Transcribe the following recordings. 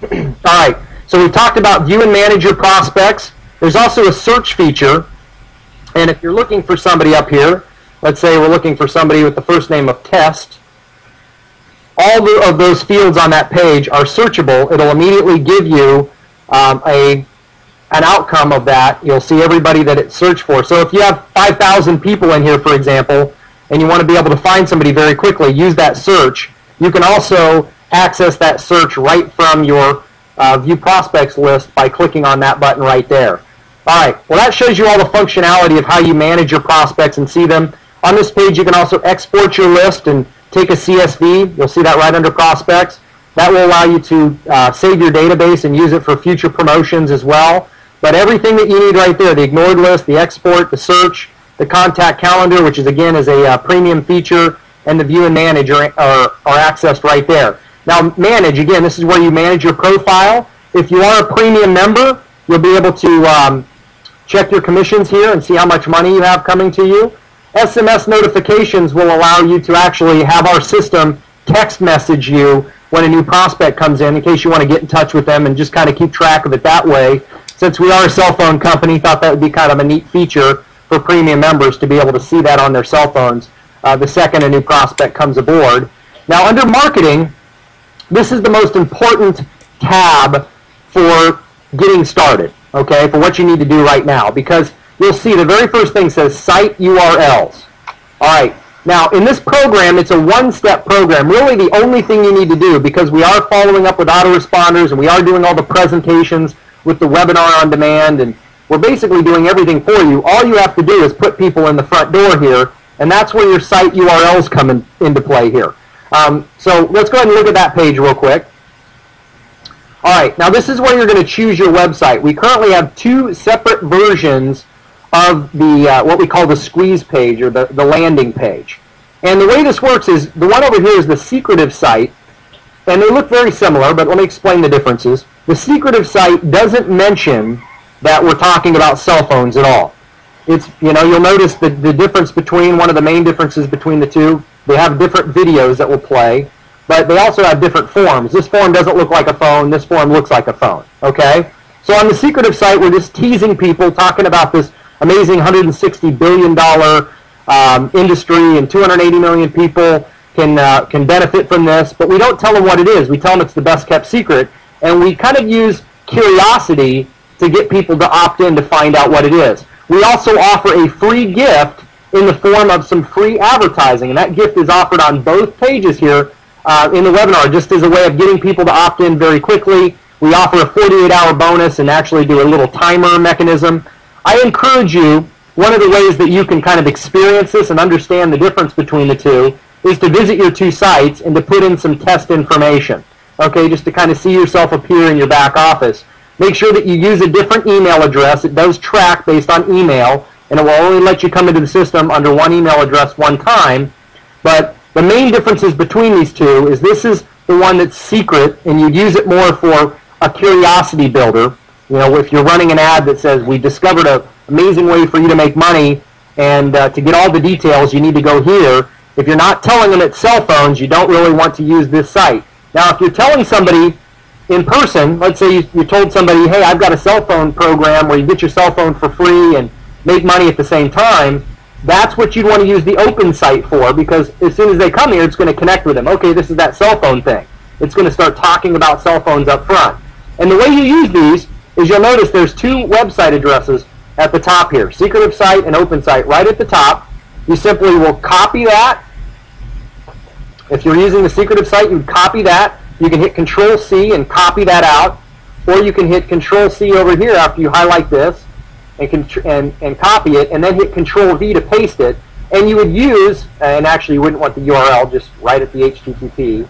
All right, so we've talked about view and manage your prospects. There's also a search feature, and if you're looking for somebody up here, let's say we're looking for somebody with the first name of Test, all of those fields on that page are searchable. It'll immediately give you an outcome of that. You'll see everybody that it's searched for. So if you have 5,000 people in here, for example, and you want to be able to find somebody very quickly, use that search. You can also access that search right from your View Prospects list by clicking on that button right there. All right, well, that shows you all the functionality of how you manage your prospects and see them. On this page, you can also export your list and take a CSV. You'll see that right under Prospects. That will allow you to save your database and use it for future promotions as well. But everything that you need right there, the ignored list, the export, the search, the contact calendar, which is again is a premium feature, and the view and manage are accessed right there. Now manage, again, this is where you manage your profile. If you are a premium member, you'll be able to check your commissions here and see how much money you have coming to you. SMS notifications will allow you to actually have our system text message you when a new prospect comes in case you want to get in touch with them and just kind of keep track of it that way. Since we are a cell phone company, thought that would be kind of a neat feature for premium members to be able to see that on their cell phones the second a new prospect comes aboard. Now under marketing, this is the most important tab for getting started, okay, for what you need to do right now, because you'll see the very first thing says site URLs. All right, now in this program, it's a one-step program, really the only thing you need to do, because we are following up with autoresponders and we are doing all the presentations with the webinar on demand, and we're basically doing everything for you. All you have to do is put people in the front door here, and that's where your site URLs come into play here. So let's go ahead and look at that page real quick. All right, now this is where you're going to choose your website. We currently have two separate versions of the what we call the squeeze page, or the landing page. And the way this works is, the one over here is the secretive site, and they look very similar, but let me explain the differences. The secretive site doesn't mention that we're talking about cell phones at all. It's, you'll notice the difference between, one of the main differences between the two, they have different videos that will play, but they also have different forms. This form doesn't look like a phone, this form looks like a phone, okay? So on the secretive site, we're just teasing people, talking about this amazing $160 billion industry, and 280 million people can benefit from this, but we don't tell them what it is. We tell them it's the best kept secret, and we kind of use curiosity to get people to opt in to find out what it is. We also offer a free gift in the form of some free advertising, and that gift is offered on both pages here in the webinar, just as a way of getting people to opt in very quickly. We offer a 48-hour bonus and actually do a little timer mechanism. I encourage you, one of the ways that you can kind of experience this and understand the difference between the two is to visit your two sites and to put in some test information, okay, just to kind of see yourself appear in your back office. Make sure that you use a different email address. It does track based on email, and it will only let you come into the system under one email address one time. But the main differences between these two is this is the one that's secret, and you use it more for a curiosity builder. If you're running an ad that says, we discovered an amazing way for you to make money, and to get all the details, you need to go here. If you're not telling them it's cell phones, you don't really want to use this site. Now, if you're telling somebody in person, let's say you told somebody, hey, I've got a cell phone program where you get your cell phone for free and make money at the same time, that's what you'd want to use the open site for, because as soon as they come here, it's going to connect with them. Okay, this is that cell phone thing. It's going to start talking about cell phones up front. And the way you use these is you'll notice there's two website addresses at the top here, secretive site and open site, right at the top. You simply will copy that. If you're using the secretive site, you'd copy that. You can hit Control-C and copy that out, or you can hit Control-C over here after you highlight this and copy it, and then hit Control-V to paste it. And you would use, and actually you wouldn't want the URL, just right at the HTTP,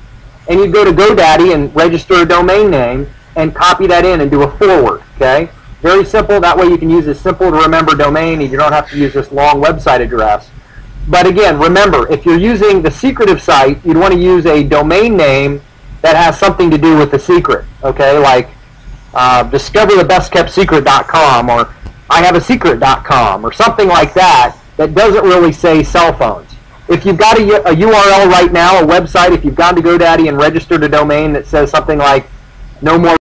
and you'd go to GoDaddy and register a domain name and copy that in and do a forward, okay? Very simple. That way you can use this simple to remember domain, and you don't have to use this long website address. But again, remember, if you're using the secretive site, you'd want to use a domain name that has something to do with the secret, okay? Like discoverthebestkeptsecret.com or ihaveasecret.com or something like that that doesn't really say cell phones. If you've got a URL right now, a website, if you've gone to GoDaddy and registered a domain that says something like no more